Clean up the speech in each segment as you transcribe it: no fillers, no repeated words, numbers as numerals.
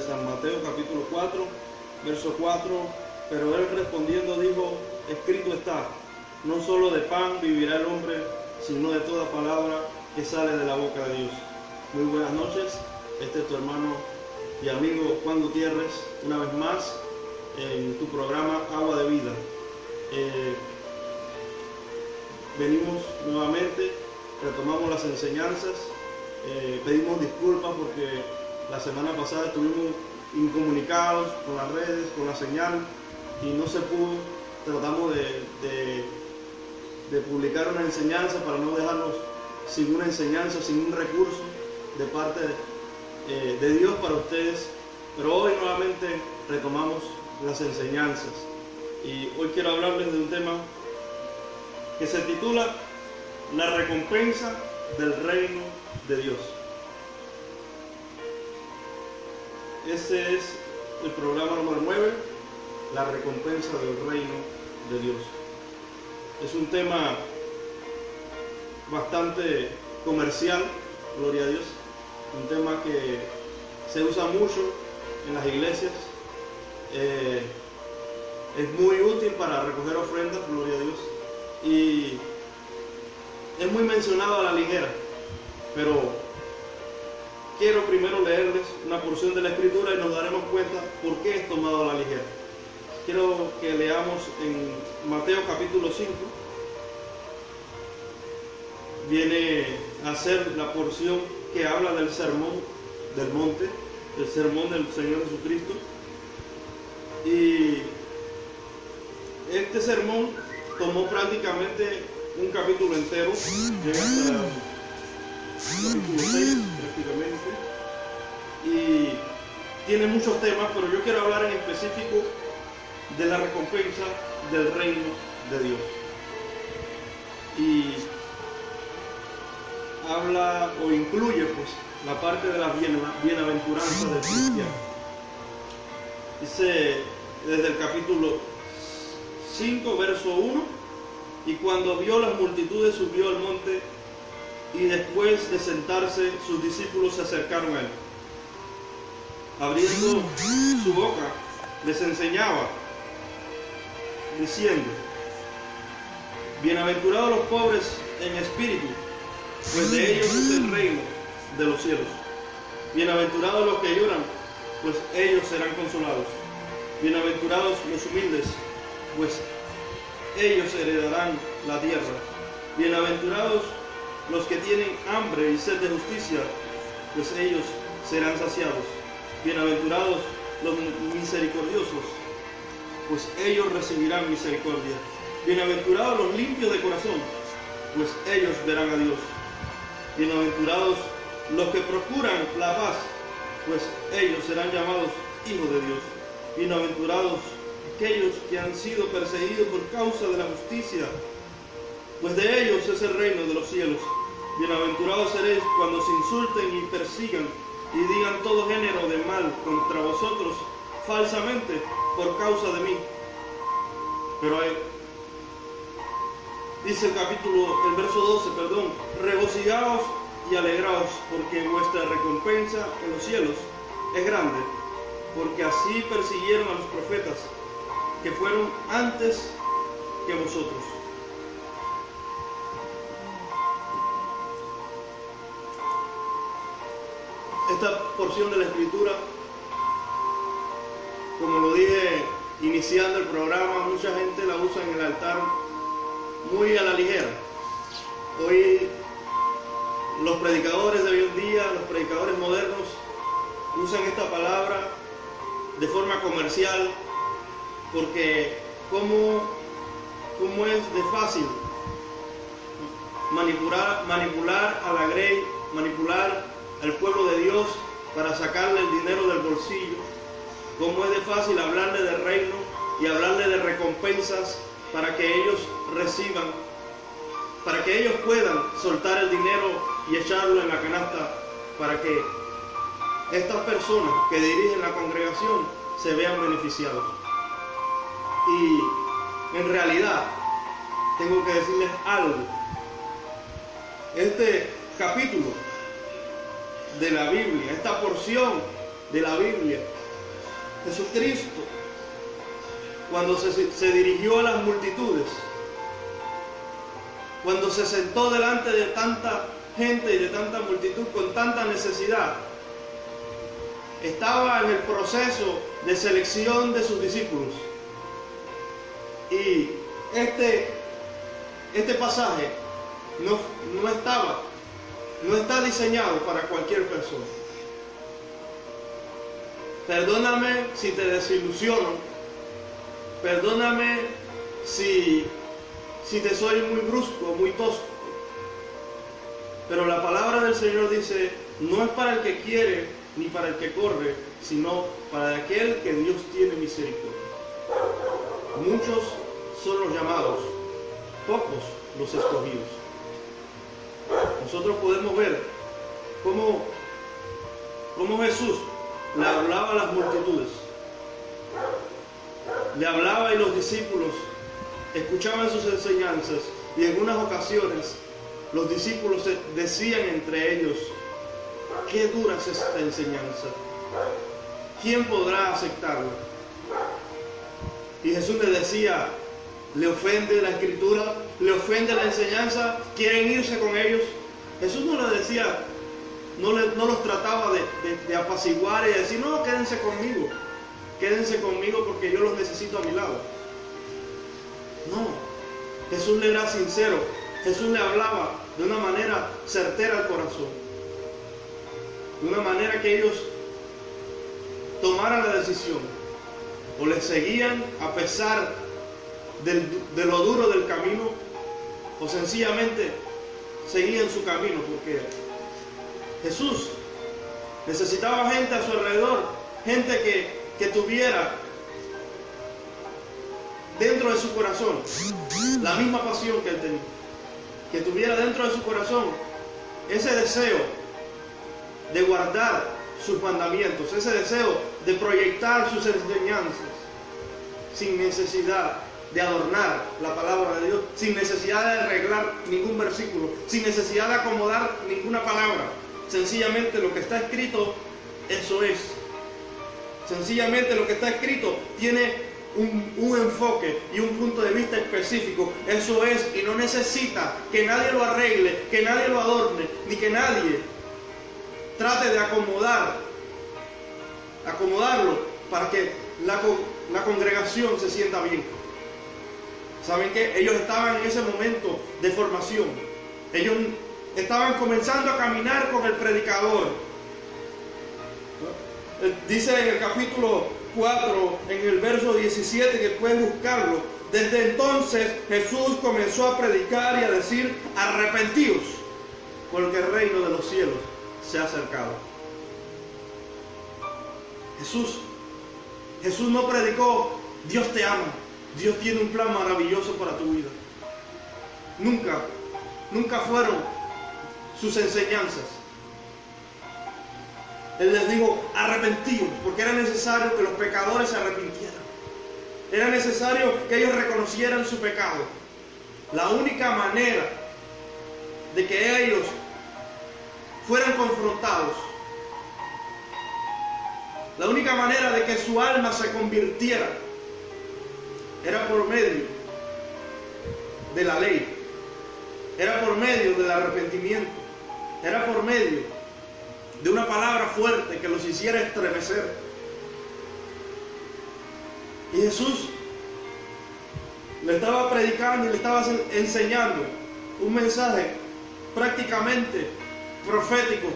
San Mateo capítulo 4, verso 4, pero él respondiendo dijo, escrito está, no solo de pan vivirá el hombre, sino de toda palabra que sale de la boca de Dios. Muy buenas noches, este es tu hermano y amigo Juan Gutiérrez, una vez más en tu programa Agua de Vida. Venimos nuevamente, retomamos las enseñanzas, pedimos disculpas porque la semana pasada estuvimos incomunicados con las redes, con la señal y no se pudo. Tratamos de publicar una enseñanza para no dejarnos sin una enseñanza, sin un recurso de parte de Dios para ustedes, pero hoy nuevamente retomamos las enseñanzas y hoy quiero hablarles de un tema que se titula La recompensa del reino de Dios. Este es el programa número 9, la recompensa del reino de Dios. Es un tema bastante comercial, gloria a Dios, un tema que se usa mucho en las iglesias, es muy útil para recoger ofrendas, gloria a Dios, y es muy mencionado a la ligera, pero quiero primero leerles una porción de la Escritura y nos daremos cuenta por qué es tomado a la ligera. Quiero que leamos en Mateo capítulo 5, viene a ser la porción que habla del sermón del monte, el sermón del Señor Jesucristo. Y este sermón tomó prácticamente un capítulo entero, llega hasta el capítulo 6 prácticamente, y tiene muchos temas, pero yo quiero hablar en específico de la recompensa del reino de Dios. Y habla o incluye pues la parte de la bienaventuranza del cristiano. Dice desde el capítulo 5, verso 1, y cuando vio las multitudes subió al monte y después de sentarse sus discípulos se acercaron a él. Abriendo su boca les enseñaba diciendo, bienaventurados los pobres en espíritu, pues de ellos es el reino de los cielos. Bienaventurados los que lloran, pues ellos serán consolados. Bienaventurados los humildes, pues ellos heredarán la tierra. Bienaventurados los que tienen hambre y sed de justicia, pues ellos serán saciados. Bienaventurados los misericordiosos, pues ellos recibirán misericordia. Bienaventurados los limpios de corazón, pues ellos verán a Dios. Bienaventurados los que procuran la paz, pues ellos serán llamados hijos de Dios. Bienaventurados aquellos que han sido perseguidos por causa de la justicia, pues de ellos es el reino de los cielos. Bienaventurados seréis cuando se insulten y persigan y digan todo género de mal contra vosotros falsamente por causa de mí. Pero dice el verso 12, regocijaos y alegraos, porque vuestra recompensa en los cielos es grande, porque así persiguieron a los profetas que fueron antes que vosotros. Esta porción de la Escritura, como lo dije iniciando el programa, mucha gente la usa en el altar muy a la ligera. Hoy los predicadores de hoy en día, los predicadores modernos, usan esta palabra de forma comercial, porque cómo es de fácil manipular a la grey, manipular al pueblo de Dios para sacarle el dinero del bolsillo, cómo es de fácil hablarle de reino y hablarle de recompensas para que ellos reciban, para que ellos puedan soltar el dinero y echarlo en la canasta, para que estas personas que dirigen la congregación se vean beneficiados. Y en realidad tengo que decirles algo. Este capítulo de la Biblia, esta porción de la Biblia Jesucristo, cuando se dirigió a las multitudes, cuando se sentó delante de tanta gente y de tanta multitud con tanta necesidad, estaba en el proceso de selección de sus discípulos. Y este pasaje no está diseñado para cualquier persona. Perdóname si te desilusiono, perdóname si te soy muy brusco, muy tosco, pero la palabra del Señor dice, no es para el que quiere ni para el que corre, sino para aquel que Dios tiene misericordia. Muchos son los llamados, pocos los escogidos. Nosotros podemos ver cómo Jesús le hablaba a las multitudes, le hablaba y los discípulos escuchaban sus enseñanzas, y en unas ocasiones los discípulos decían entre ellos, qué dura es esta enseñanza, ¿quién podrá aceptarla? Y Jesús les decía, ¿le ofende la escritura? ¿Le ofende la enseñanza? ¿Quieren irse con ellos? Jesús no les decía, no los trataba de apaciguar y decir, no, quédense conmigo porque yo los necesito a mi lado. No, Jesús le era sincero, Jesús le hablaba de una manera certera al corazón, de una manera que ellos tomaran la decisión, o le seguían a pesar de lo duro del camino, o sencillamente seguían su camino, porque Jesús necesitaba gente a su alrededor, gente que tuviera dentro de su corazón la misma pasión que él tenía, que tuviera dentro de su corazón ese deseo de guardar sus mandamientos, ese deseo de proyectar sus enseñanzas sin necesidad de adornar la palabra de Dios, sin necesidad de arreglar ningún versículo, sin necesidad de acomodar ninguna palabra. Sencillamente lo que está escrito, eso es. Sencillamente lo que está escrito tiene un enfoque y un punto de vista específico, eso es, y no necesita que nadie lo arregle, que nadie lo adorne, ni que nadie trate de acomodarlo para que la congregación se sienta bien. ¿Saben qué? Ellos estaban en ese momento de formación, ellos estaban comenzando a caminar con el predicador. Dice en el capítulo 4, en el verso 17, que pueden buscarlo. Desde entonces Jesús comenzó a predicar y a decir, arrepentíos, porque el reino de los cielos se ha acercado. Jesús no predicó, Dios te ama, Dios tiene un plan maravilloso para tu vida. Nunca fueron sus enseñanzas. Él les dijo, arrepentíos, porque era necesario que los pecadores se arrepintieran. Era necesario que ellos reconocieran su pecado. La única manera de que ellos fueran confrontados, la única manera de que su alma se convirtiera, era por medio de la ley, era por medio del arrepentimiento, era por medio de una palabra fuerte que los hiciera estremecer. Y Jesús le estaba predicando y le estaba enseñando un mensaje prácticamente profético,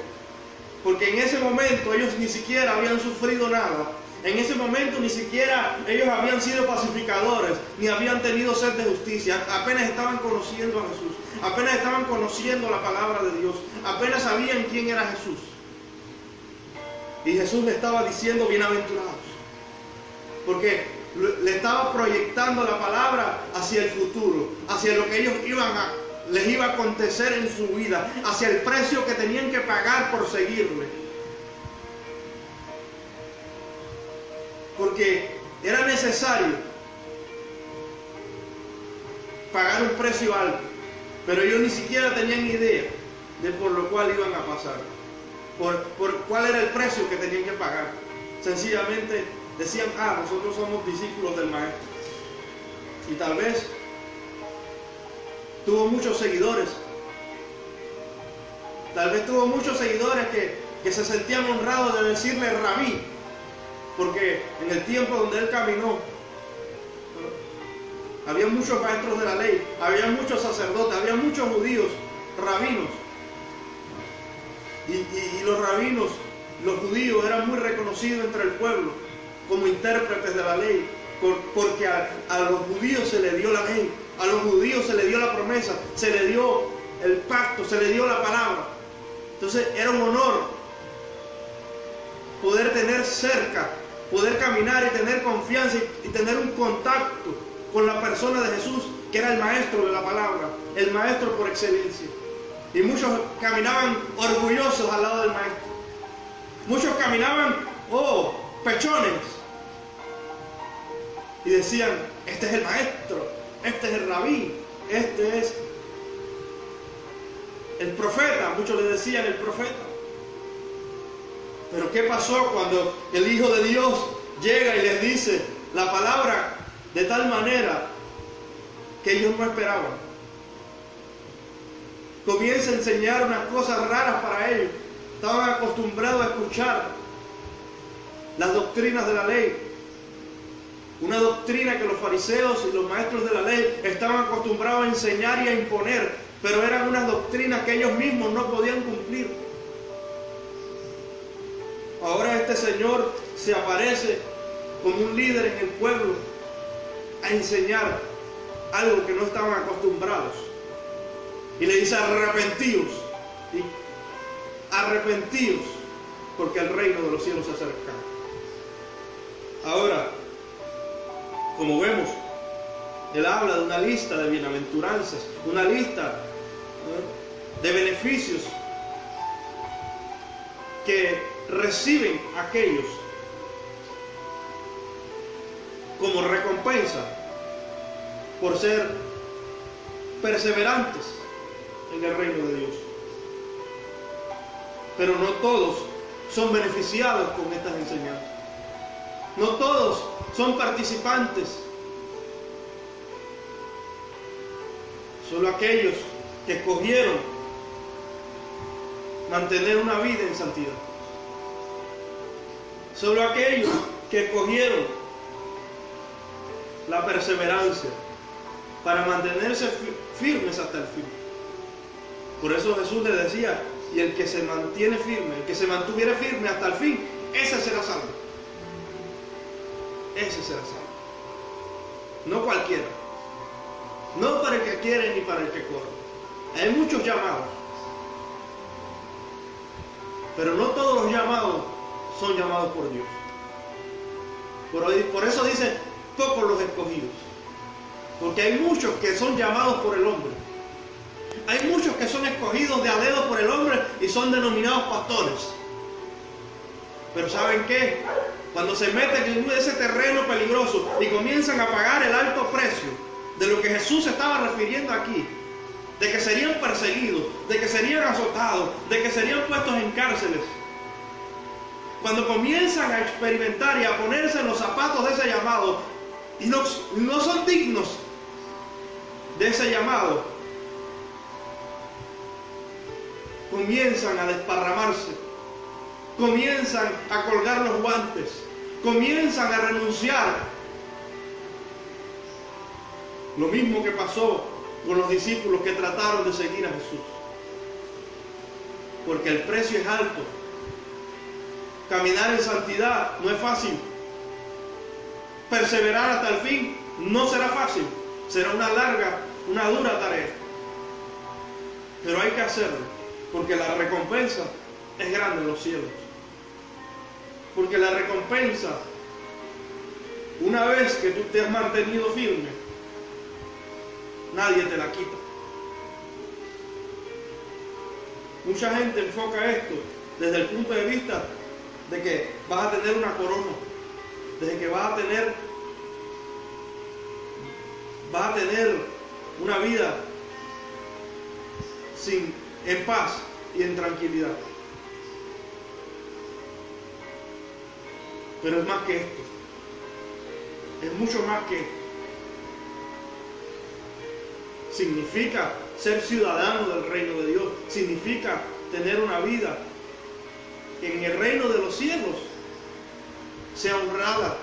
porque en ese momento ellos ni siquiera habían sufrido nada. En ese momento ni siquiera ellos habían sido pacificadores, ni habían tenido sed de justicia. Apenas estaban conociendo a Jesús, apenas estaban conociendo la palabra de Dios, apenas sabían quién era Jesús. Y Jesús le estaba diciendo bienaventurados, porque le estaba proyectando la palabra hacia el futuro, hacia lo que ellos les iba a acontecer en su vida, hacia el precio que tenían que pagar por seguirle. Porque era necesario pagar un precio alto, pero ellos ni siquiera tenían idea de por lo cual iban a pasar, por cuál era el precio que tenían que pagar. Sencillamente decían, nosotros somos discípulos del maestro. Y tal vez tuvo muchos seguidores. Tal vez tuvo muchos seguidores que se sentían honrados de decirle rabí, porque en el tiempo donde él caminó, había muchos maestros de la ley, había muchos sacerdotes, había muchos judíos, rabinos. Y los rabinos, los judíos, eran muy reconocidos entre el pueblo como intérpretes de la ley, porque a los judíos se le dio la ley, a los judíos se le dio la promesa, se le dio el pacto, se le dio la palabra. Entonces era un honor poder tener cerca, poder caminar y tener confianza y tener un contacto con la persona de Jesús, que era el maestro de la palabra, el maestro por excelencia. Y muchos caminaban orgullosos al lado del maestro. Muchos caminaban, pechones. Y decían, este es el maestro, este es el rabí, este es el profeta. Muchos le decían el profeta. Pero ¿qué pasó cuando el Hijo de Dios llega y les dice la palabra de tal manera que ellos no esperaban? Comienza a enseñar unas cosas raras para ellos. Estaban acostumbrados a escuchar las doctrinas de la ley. Una doctrina que los fariseos y los maestros de la ley estaban acostumbrados a enseñar y a imponer, pero eran unas doctrinas que ellos mismos no podían cumplir. Ahora este Señor se aparece como un líder en el pueblo a enseñar algo que no estaban acostumbrados. Y le dice, arrepentíos, arrepentíos, porque el reino de los cielos se acerca. Ahora, como vemos, él habla de una lista de bienaventuranzas, una lista de beneficios que reciben aquellos como recompensa por ser perseverantes en el reino de Dios. Pero no todos son beneficiados con estas enseñanzas. No todos son participantes. Solo aquellos que escogieron mantener una vida en santidad. Solo aquellos que escogieron la perseverancia para mantenerse firmes hasta el fin. Por eso Jesús le decía, y el que se mantiene firme, el que se mantuviera firme hasta el fin, ese será salvo. Ese será salvo. No cualquiera. No para el que quiere ni para el que corre. Hay muchos llamados. Pero no todos los llamados son llamados por Dios. Por eso dice, pocos los escogidos. Porque hay muchos que son llamados por el hombre. Hay muchos que son escogidos de a dedo por el hombre y son denominados pastores. Pero ¿saben qué? Cuando se meten en ese terreno peligroso y comienzan a pagar el alto precio de lo que Jesús se estaba refiriendo aquí, de que serían perseguidos, de que serían azotados, de que serían puestos en cárceles, cuando comienzan a experimentar y a ponerse en los zapatos de ese llamado y no son dignos de ese llamado, comienzan a desparramarse, comienzan a colgar los guantes, comienzan a renunciar. Lo mismo que pasó con los discípulos que trataron de seguir a Jesús. Porque el precio es alto. Caminar en santidad no es fácil. Perseverar hasta el fin no será fácil. Será una larga, una dura tarea. Pero hay que hacerlo, porque la recompensa es grande en los cielos. Porque la recompensa, una vez que tú te has mantenido firme, nadie te la quita. Mucha gente enfoca esto desde el punto de vista de que vas a tener una corona, desde que vas a tener una vida en paz y en tranquilidad. Pero es más que esto. es mucho más que esto. Significa ser ciudadano del reino de Dios. Significa tener una vida que en el reino de los cielos sea honrada.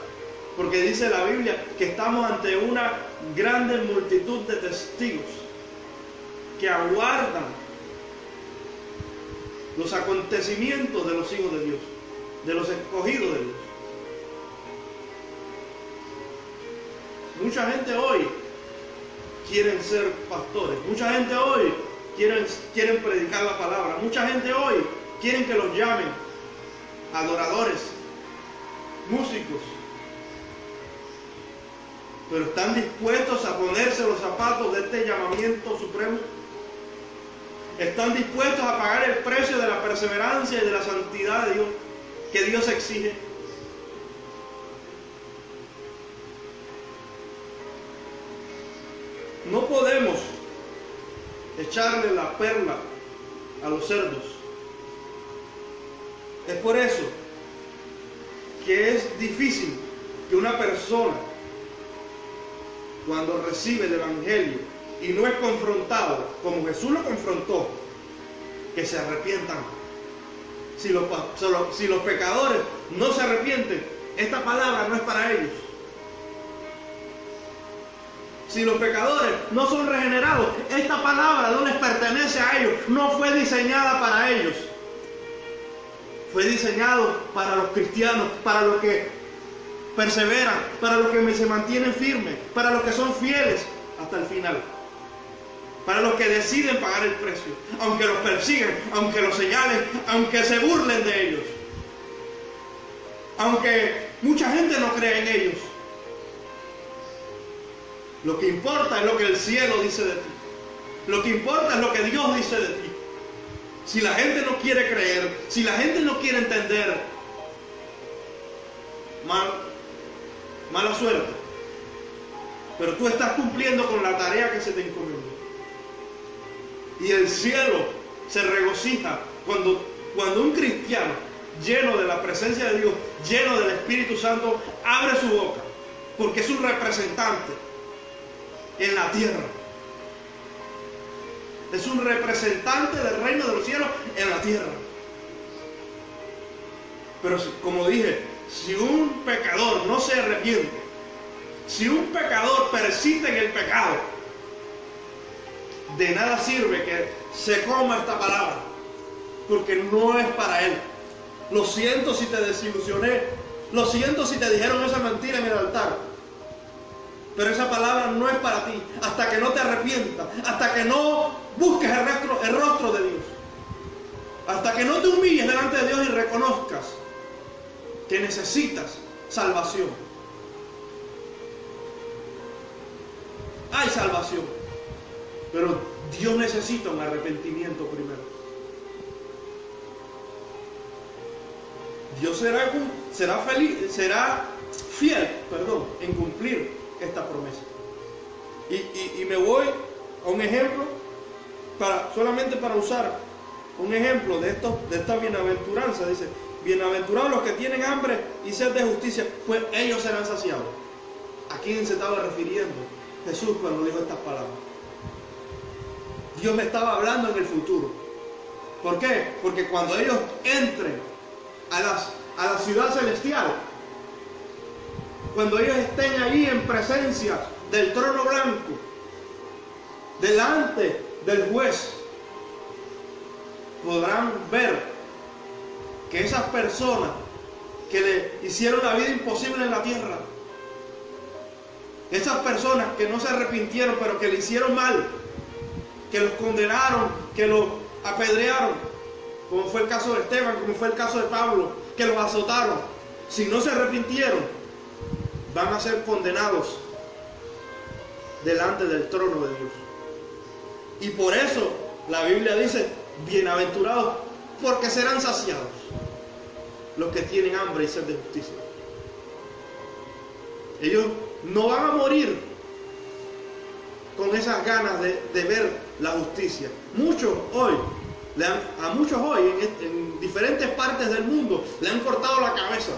Porque dice la Biblia que estamos ante una grande multitud de testigos que aguardan los acontecimientos de los hijos de Dios, de los escogidos de Dios. Mucha gente hoy quieren ser pastores, mucha gente hoy quieren predicar la palabra, mucha gente hoy quieren que los llamen adoradores, músicos, pero ¿están dispuestos a ponerse los zapatos de este llamamiento supremo? ¿Están dispuestos a pagar el precio de la perseverancia y de la santidad de Dios que Dios exige? No podemos echarle la perla a los cerdos. Es por eso que es difícil que una persona, cuando recibe el Evangelio y no es confrontado como Jesús lo confrontó, que se arrepientan. Si los pecadores no se arrepienten, esta palabra no es para ellos. Si los pecadores no son regenerados, esta palabra no les pertenece a ellos, no fue diseñada para ellos. Fue diseñado para los cristianos, para los que perseveran, para los que se mantienen firmes, para los que son fieles hasta el final, para los que deciden pagar el precio, aunque los persigan, aunque los señalen, aunque se burlen de ellos, aunque mucha gente no cree en ellos. Lo que importa es lo que el cielo dice de ti. Lo que importa es lo que Dios dice de ti. Si la gente no quiere creer, si la gente no quiere entender, mala suerte. Pero tú estás cumpliendo con la tarea que se te encomendó. Y el cielo se regocija cuando un cristiano lleno de la presencia de Dios, lleno del Espíritu Santo, abre su boca, porque es un representante en la tierra. Es un representante del reino de los cielos en la tierra. Pero como dije, si un pecador no se arrepiente, si un pecador persiste en el pecado, de nada sirve que se coma esta palabra, porque no es para él. Lo siento si te desilusioné, lo siento si te dijeron esa mentira en el altar, pero esa palabra no es para ti, hasta que no te arrepientas, hasta que no busques el rostro de Dios, hasta que no te humilles delante de Dios y reconozcas que necesitas salvación. Hay salvación, pero Dios necesita un arrepentimiento primero. Dios será fiel en cumplir esta promesa. Y me voy a un ejemplo, solamente para usar un ejemplo de esta bienaventuranza. Dice: bienaventurados los que tienen hambre y sed de justicia, pues ellos serán saciados. ¿A quién se estaba refiriendo Jesús cuando dijo estas palabras? Dios me estaba hablando en el futuro. ¿Por qué? Porque cuando ellos entren a la ciudad celestial, cuando ellos estén allí en presencia del trono blanco, delante del juez, podrán ver que esas personas que le hicieron la vida imposible en la tierra, esas personas que no se arrepintieron pero que le hicieron mal, que los condenaron, que los apedrearon, como fue el caso de Esteban, como fue el caso de Pablo, que los azotaron, si no se arrepintieron, van a ser condenados delante del trono de Dios. Y por eso la Biblia dice: bienaventurados, porque serán saciados los que tienen hambre y sed de justicia. Ellos no van a morir con esas ganas de ver la justicia. A muchos hoy en diferentes partes del mundo le han cortado la cabeza,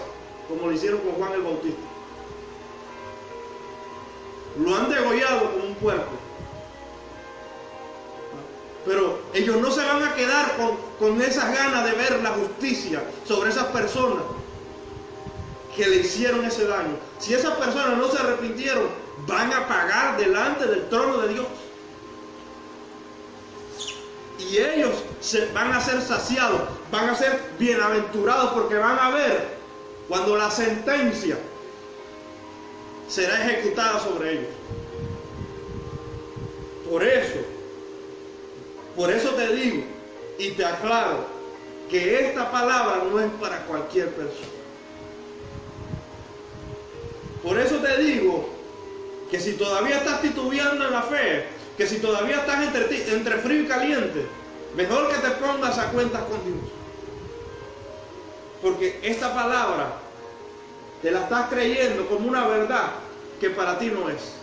como lo hicieron con Juan el Bautista. lo han degollado como un puerco. Pero ellos no se van a quedar con esas ganas de ver la justicia sobre esas personas que le hicieron ese daño. Si esas personas no se arrepintieron, van a pagar delante del trono de Dios. Y ellos van a ser saciados, van a ser bienaventurados, porque van a ver cuando la sentencia será ejecutada sobre ellos. Por eso te digo y te aclaro que esta palabra no es para cualquier persona. Por eso te digo que si todavía estás titubeando en la fe, que si todavía estás entre frío y caliente, mejor que te pongas a cuentas con Dios. Porque esta palabra te la estás creyendo como una verdad que para ti no es.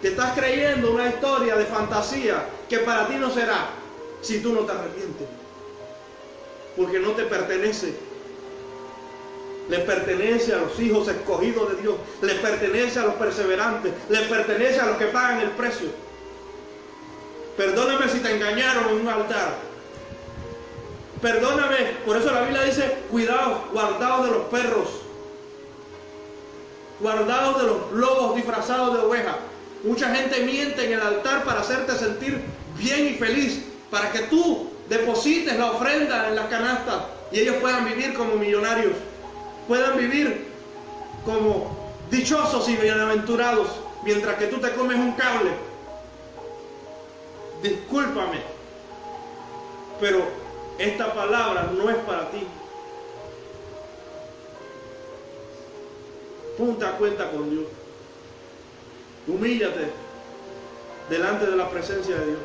Te estás creyendo una historia de fantasía que para ti no será si tú no te arrepientes. Porque no te pertenece. Le pertenece a los hijos escogidos de Dios. Le pertenece a los perseverantes. Le pertenece a los que pagan el precio. Perdóname si te engañaron en un altar. Perdóname. Por eso la Biblia dice, cuidado, guardaos de los perros. Guardaos de los lobos disfrazados de oveja. Mucha gente miente en el altar para hacerte sentir bien y feliz, para que tú deposites la ofrenda en las canastas y ellos puedan vivir como millonarios, puedan vivir como dichosos y bienaventurados, mientras que tú te comes un cable. Discúlpame, pero esta palabra no es para ti. Ponte a cuenta con Dios. Humíllate delante de la presencia de Dios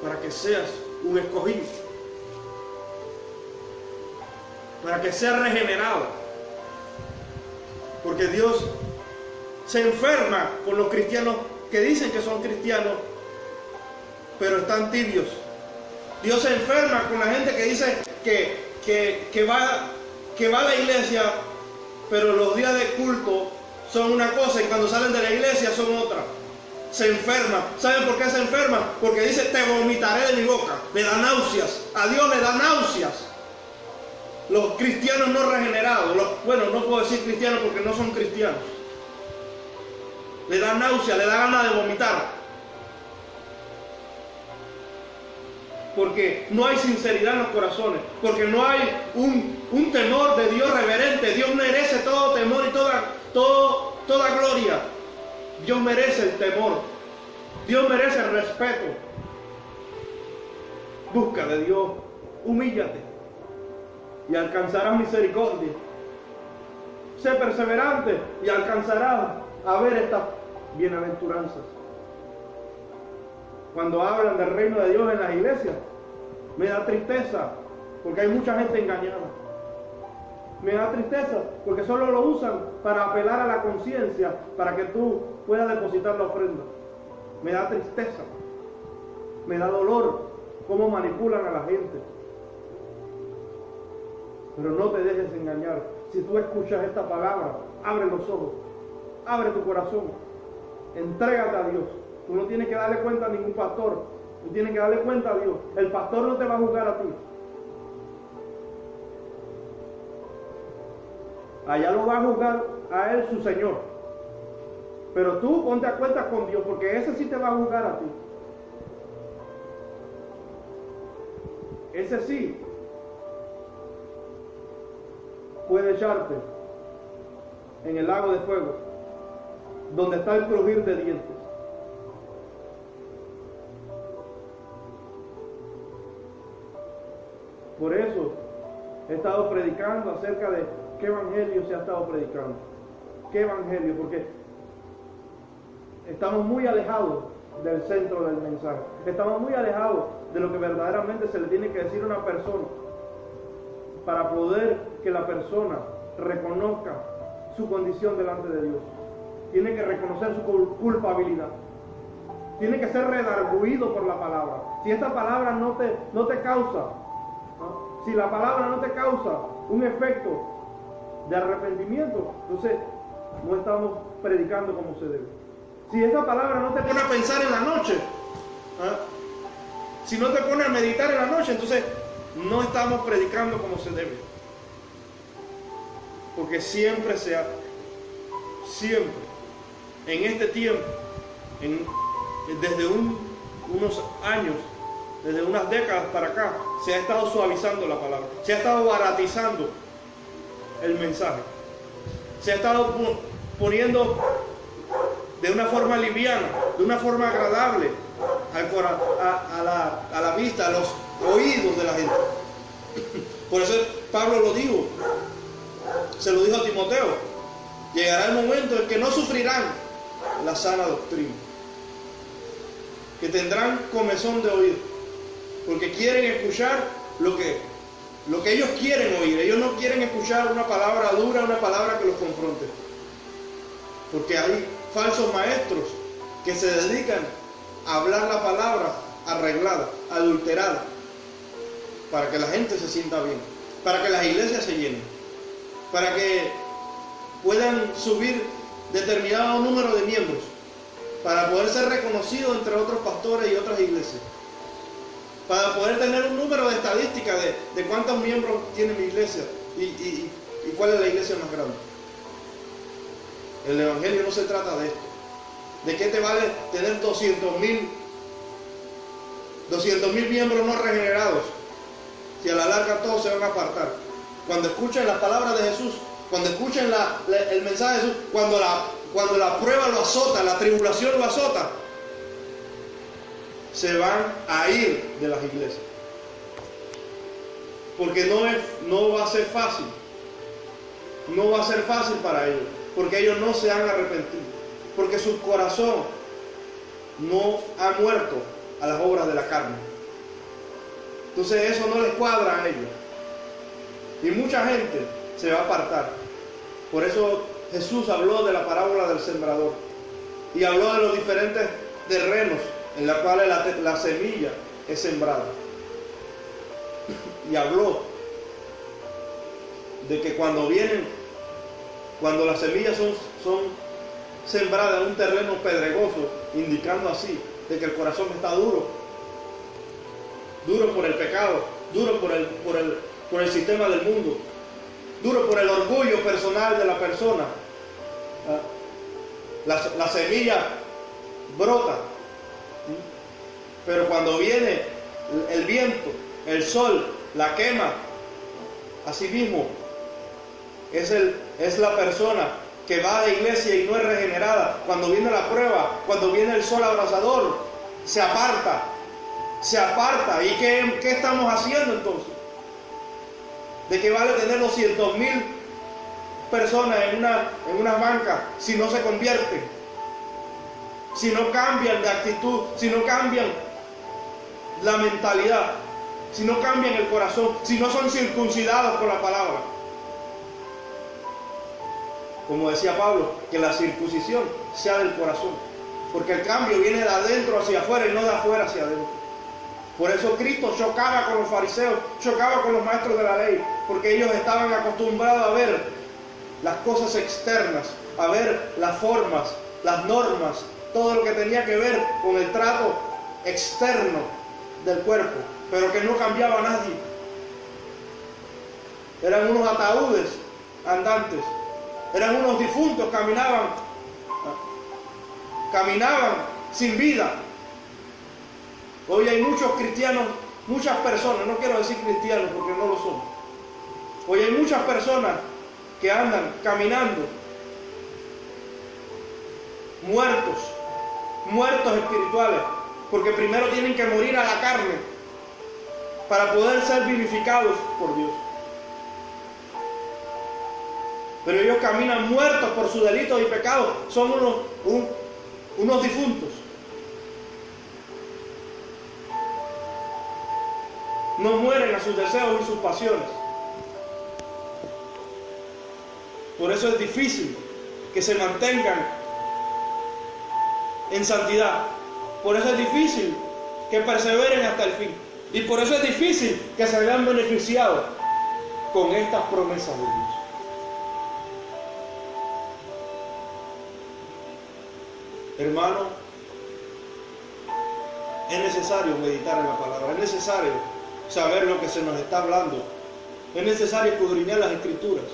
para que seas un escogido, para que seas regenerado, porque Dios se enferma con los cristianos que dicen que son cristianos pero están tibios. Dios se enferma con la gente que dice que va a la iglesia, pero los días de culto son una cosa y cuando salen de la iglesia son otra. Se enferma. ¿Saben por qué se enferma? Porque dice, te vomitaré de mi boca. Le da náuseas. A Dios le da náuseas. Los cristianos no regenerados, bueno, no puedo decir cristianos porque no son cristianos. Le da náuseas, le da ganas de vomitar. Porque no hay sinceridad en los corazones. Porque no hay un temor de Dios reverente. Dios merece todo temor y toda gloria. Dios merece el temor. Dios merece el respeto. Busca de Dios. Humíllate. Y alcanzarás misericordia. Sé perseverante y alcanzarás a ver estas bienaventuranzas. Cuando hablan del reino de Dios en las iglesias, me da tristeza porque hay mucha gente engañada. Me da tristeza porque solo lo usan para apelar a la conciencia para que tú puedas depositar la ofrenda. Me da tristeza, me da dolor cómo manipulan a la gente. Pero no te dejes engañar. Si tú escuchas esta palabra, abre los ojos, abre tu corazón, entrégate a Dios. Tú no tienes que darle cuenta a ningún pastor, tú tienes que darle cuenta a Dios. El pastor no te va a juzgar a ti. Allá lo va a juzgar a él su Señor. Pero tú ponte a cuenta con Dios, porque ese sí te va a juzgar a ti. Ese sí puede echarte en el lago de fuego, donde está el crujir de dientes. Por eso he estado predicando acerca de qué evangelio se ha estado predicando. ¿Qué evangelio? Porque estamos muy alejados del centro del mensaje. Estamos muy alejados de lo que verdaderamente se le tiene que decir a una persona para poder que la persona reconozca su condición delante de Dios. Tiene que reconocer su culpabilidad. Tiene que ser redarguido por la palabra. Si esta palabra no te causa, si la palabra no te causa un efecto de arrepentimiento, entonces no estamos predicando como se debe. Si esa palabra no te pone a pensar en la noche, si no te pone a meditar en la noche, entonces no estamos predicando como se debe. Porque siempre en este tiempo, desde unos años, desde unas décadas para acá, se ha estado suavizando la palabra, se ha estado baratizando el mensaje, se ha estado poniendo de una forma liviana, de una forma agradable a la vista, a los oídos de la gente. Por eso Pablo lo dijo, se lo dijo a Timoteo: llegará el momento en que no sufrirán la sana doctrina, que tendrán comezón de oír, porque quieren escuchar lo que ellos quieren oír. Ellos no quieren escuchar una palabra dura, una palabra que los confronte, porque hay falsos maestros que se dedican a hablar la palabra arreglada, adulterada, para que la gente se sienta bien, para que las iglesias se llenen, para que puedan subir determinado número de miembros, para poder ser reconocidos entre otros pastores y otras iglesias, para poder tener un número de estadística de cuántos miembros tiene mi iglesia y cuál es la iglesia más grande. El evangelio no se trata de esto. ¿De qué te vale tener 200,000 miembros no regenerados si a la larga todos se van a apartar? Cuando escuchen las palabras de Jesús, cuando escuchen el mensaje de Jesús, cuando la prueba lo azota, la tribulación lo azota, se van a ir de las iglesias. Porque no va a ser fácil. No va a ser fácil para ellos, porque ellos no se han arrepentido, porque su corazón no ha muerto a las obras de la carne. Entonces eso no les cuadra a ellos, y mucha gente se va a apartar. Por eso Jesús habló de la parábola del sembrador, y habló de los diferentes terrenos en los cuales la semilla es sembrada, y habló de que cuando las semillas son sembradas en un terreno pedregoso, indicando así de que el corazón está duro por el pecado, duro por el sistema del mundo, duro por el orgullo personal de la persona. La semilla brota, pero cuando viene el viento, el sol, la quema, así mismo es la persona que va a la iglesia y no es regenerada. Cuando viene la prueba, cuando viene el sol abrasador, se aparta. ¿Y qué estamos haciendo entonces? ¿De qué vale tener 200,000 personas en una banca si no se convierten? Si no cambian de actitud, si no cambian la mentalidad, si no cambian el corazón, si no son circuncidados con la palabra. Como decía Pablo, que la circuncisión sea del corazón, porque el cambio viene de adentro hacia afuera y no de afuera hacia adentro. Por eso Cristo chocaba con los fariseos, chocaba con los maestros de la ley, porque ellos estaban acostumbrados a ver las cosas externas, a ver las formas, las normas, todo lo que tenía que ver con el trato externo del cuerpo, pero que no cambiaba a nadie. Eran unos ataúdes andantes, eran unos difuntos, caminaban sin vida. Hoy hay muchos cristianos, muchas personas, no quiero decir cristianos porque no lo son. Hoy hay muchas personas que andan caminando muertos espirituales, porque primero tienen que morir a la carne para poder ser vivificados por Dios. Pero ellos caminan muertos por sus delitos y pecados, son unos difuntos. No mueren a sus deseos y sus pasiones. Por eso es difícil que se mantengan en santidad. Por eso es difícil que perseveren hasta el fin. Y por eso es difícil que se vean beneficiados con estas promesas de Dios. Hermano, es necesario meditar en la palabra, es necesario saber lo que se nos está hablando, es necesario escudriñar las Escrituras.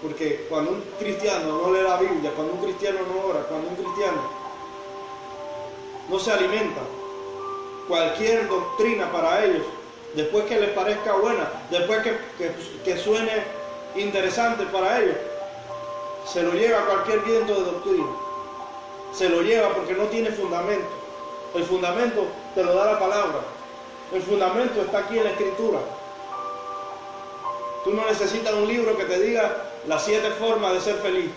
Porque cuando un cristiano no lee la Biblia, cuando un cristiano no ora, cuando un cristiano no se alimenta, cualquier doctrina para ellos, después que les parezca buena, después que suene interesante para ellos, se lo lleva cualquier viento de doctrina. Se lo lleva porque no tiene fundamento. El fundamento te lo da la palabra. El fundamento está aquí en la Escritura. Tú no necesitas un libro que te diga las 7 formas de ser feliz.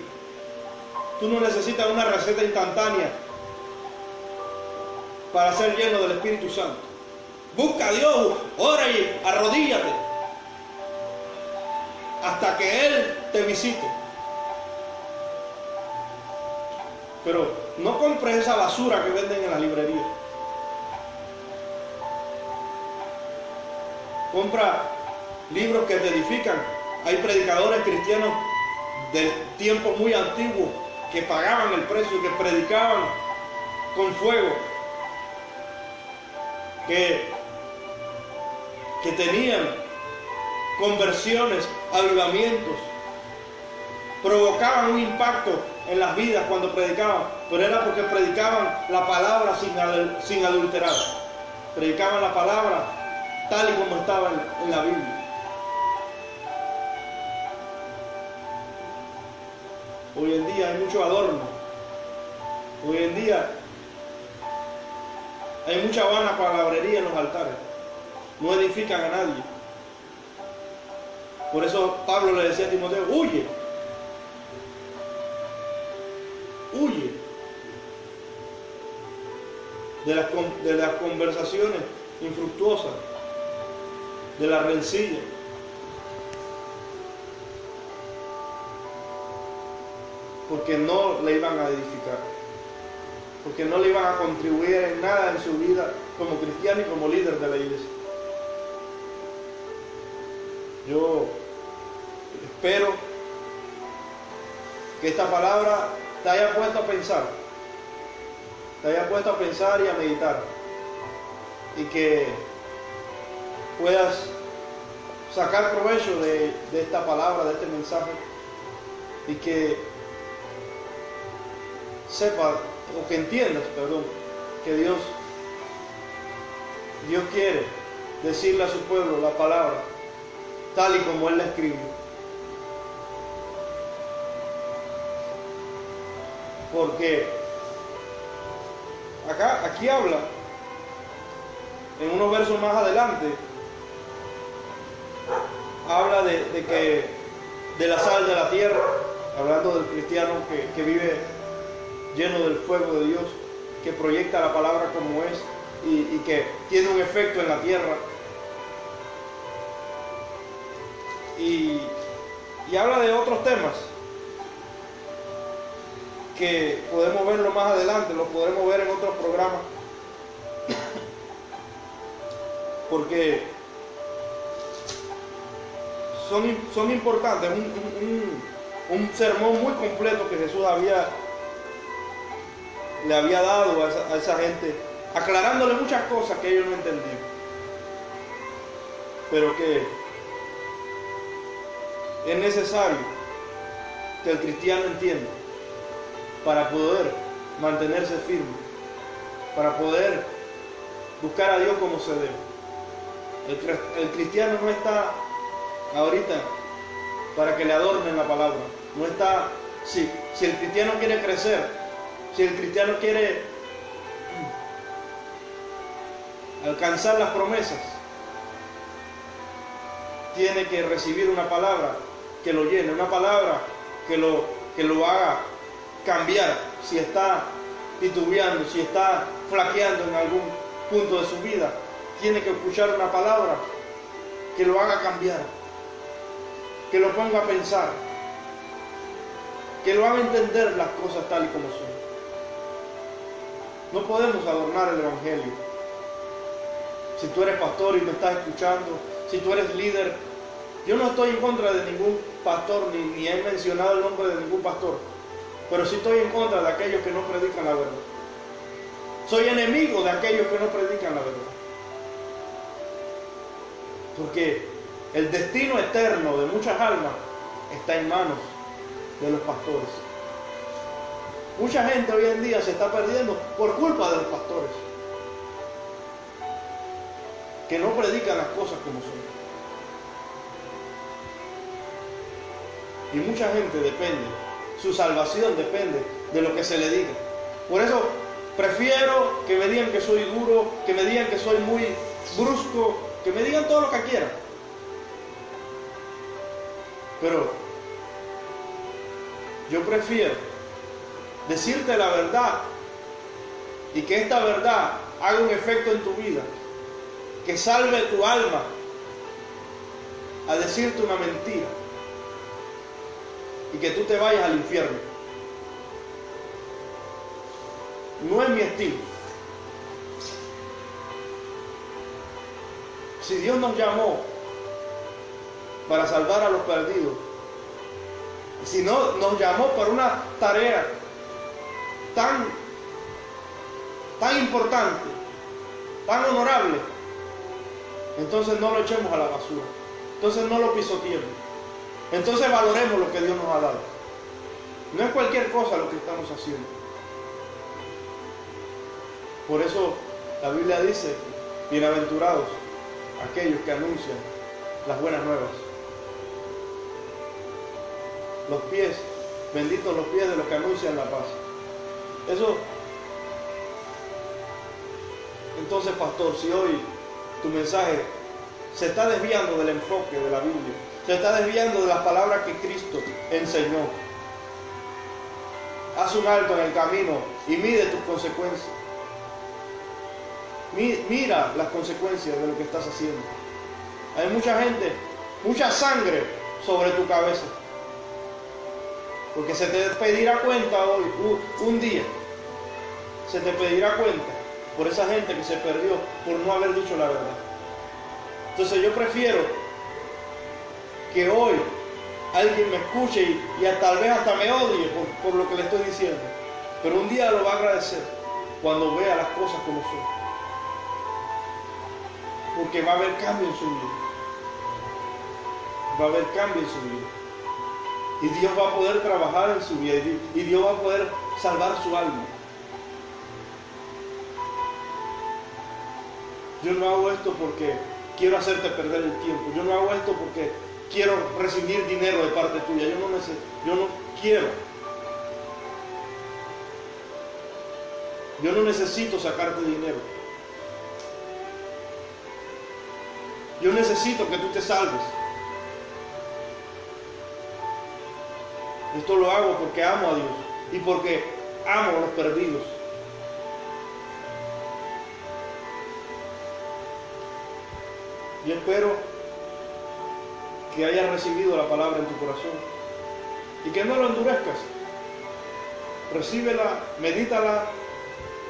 Tú no necesitas una receta instantánea para ser lleno del Espíritu Santo. Busca a Dios, ora y arrodíllate hasta que Él te visite. Pero no compres esa basura que venden en la librería. Compra libros que te edifican. Hay predicadores cristianos de tiempos muy antiguos que pagaban el precio, que predicaban con fuego, que tenían conversiones, avivamientos, provocaban un impacto en las vidas cuando predicaban, pero era porque predicaban la palabra sin adulterar, predicaban la palabra tal y como estaba en la Biblia. Hoy en día hay mucho adorno, hoy en día hay mucha vana palabrería en los altares, no edifican a nadie. Por eso Pablo le decía a Timoteo, huye de las conversaciones infructuosas, de la rencilla. Porque no le iban a edificar, porque no le iban a contribuir en nada en su vida como cristiano y como líder de la iglesia. Yo espero que esta palabra te haya puesto a pensar y a meditar, y que puedas sacar provecho de esta palabra, de este mensaje, y que sepas, o que entiendas, que Dios quiere decirle a su pueblo la palabra tal y como Él la escribió. Porque aquí habla, en unos versos más adelante, habla de la sal de la tierra, hablando del cristiano que vive lleno del fuego de Dios, que proyecta la palabra como es y que tiene un efecto en la tierra. Y habla de otros temas que podemos verlo más adelante, lo podremos ver en otros programas, porque son importantes. Un sermón muy completo que Jesús le había dado a esa gente, aclarándole muchas cosas que ellos no entendían, pero que es necesario que el cristiano entienda para poder mantenerse firme, para poder buscar a Dios como se debe. El cristiano no está ahorita para que le adornen la palabra. No está, si el cristiano quiere crecer, si el cristiano quiere alcanzar las promesas, tiene que recibir una palabra que lo llene, una palabra que lo haga cambiar. Si está titubeando, si está flaqueando en algún punto de su vida, tiene que escuchar una palabra que lo haga cambiar, que lo ponga a pensar, que lo haga entender las cosas tal y como son. No podemos adornar el Evangelio. Si tú eres pastor y me estás escuchando, si tú eres líder, yo no estoy en contra de ningún pastor, ni he mencionado el nombre de ningún pastor, pero sí estoy en contra de aquellos que no predican la verdad. Soy enemigo de aquellos que no predican la verdad. Porque el destino eterno de muchas almas está en manos de los pastores. Mucha gente hoy en día se está perdiendo por culpa de los pastores, que no predican las cosas como son. Y mucha gente depende, su salvación depende de lo que se le diga. Por eso prefiero que me digan que soy duro, que me digan que soy muy brusco, que me digan todo lo que quieran. Pero yo prefiero decirte la verdad y que esta verdad haga un efecto en tu vida, que salve tu alma, a decirte una mentira y que tú te vayas al infierno. No es mi estilo. Si Dios nos llamó para salvar a los perdidos, si no nos llamó para una tarea tan importante, tan honorable, entonces no lo echemos a la basura, entonces no lo pisoteemos, entonces valoremos lo que Dios nos ha dado. No es cualquier cosa lo que estamos haciendo. Por eso la Biblia dice: bienaventurados aquellos que anuncian las buenas nuevas. Los pies, benditos los pies de los que anuncian la paz. Eso. Entonces, pastor, si hoy tu mensaje se está desviando del enfoque de la Biblia, se está desviando de las palabras que Cristo enseñó, haz un alto en el camino y mide tus consecuencias. Mira las consecuencias de lo que estás haciendo. Hay mucha gente, mucha sangre sobre tu cabeza, porque se te pedirá cuenta hoy, un día se te pedirá cuenta por esa gente que se perdió por no haber dicho la verdad. Entonces yo prefiero que hoy alguien me escuche y tal vez hasta me odie por lo que le estoy diciendo, pero un día lo va a agradecer cuando vea las cosas como son, porque va a haber cambio en su vida. Va a haber cambio en su vida. Y Dios va a poder trabajar en su vida. Y Dios va a poder salvar su alma. Yo no hago esto porque quiero hacerte perder el tiempo. Yo no hago esto porque quiero recibir dinero de parte tuya. Yo no quiero. Yo no necesito sacarte dinero. Yo necesito que tú te salves. Esto lo hago porque amo a Dios y porque amo a los perdidos. Yo espero que hayas recibido la palabra en tu corazón y que no lo endurezcas. Recíbela, medítala,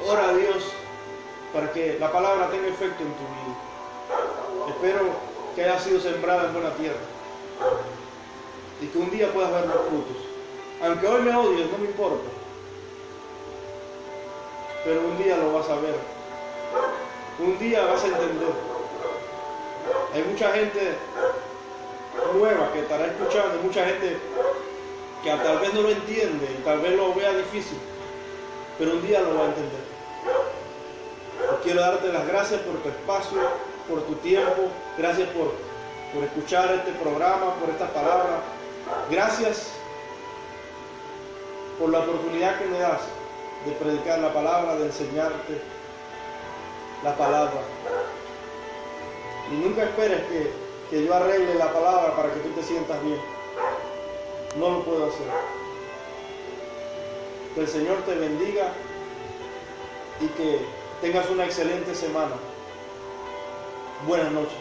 ora a Dios para que la palabra tenga efecto en tu vida. Espero que haya sido sembrada en buena tierra y que un día puedas ver los frutos. Aunque hoy me odies, no me importa, pero un día lo vas a ver. Un día vas a entender. Hay mucha gente nueva que estará escuchando, mucha gente que tal vez no lo entiende y tal vez lo vea difícil, pero un día lo va a entender. Quiero darte las gracias por tu espacio, por tu tiempo. Gracias por escuchar este programa, por estas palabras. Gracias por la oportunidad que me das de predicar la palabra, de enseñarte la palabra. Y nunca esperes que yo arregle la palabra para que tú te sientas bien. No lo puedo hacer. Que el Señor te bendiga y que tengas una excelente semana. Buenas noches.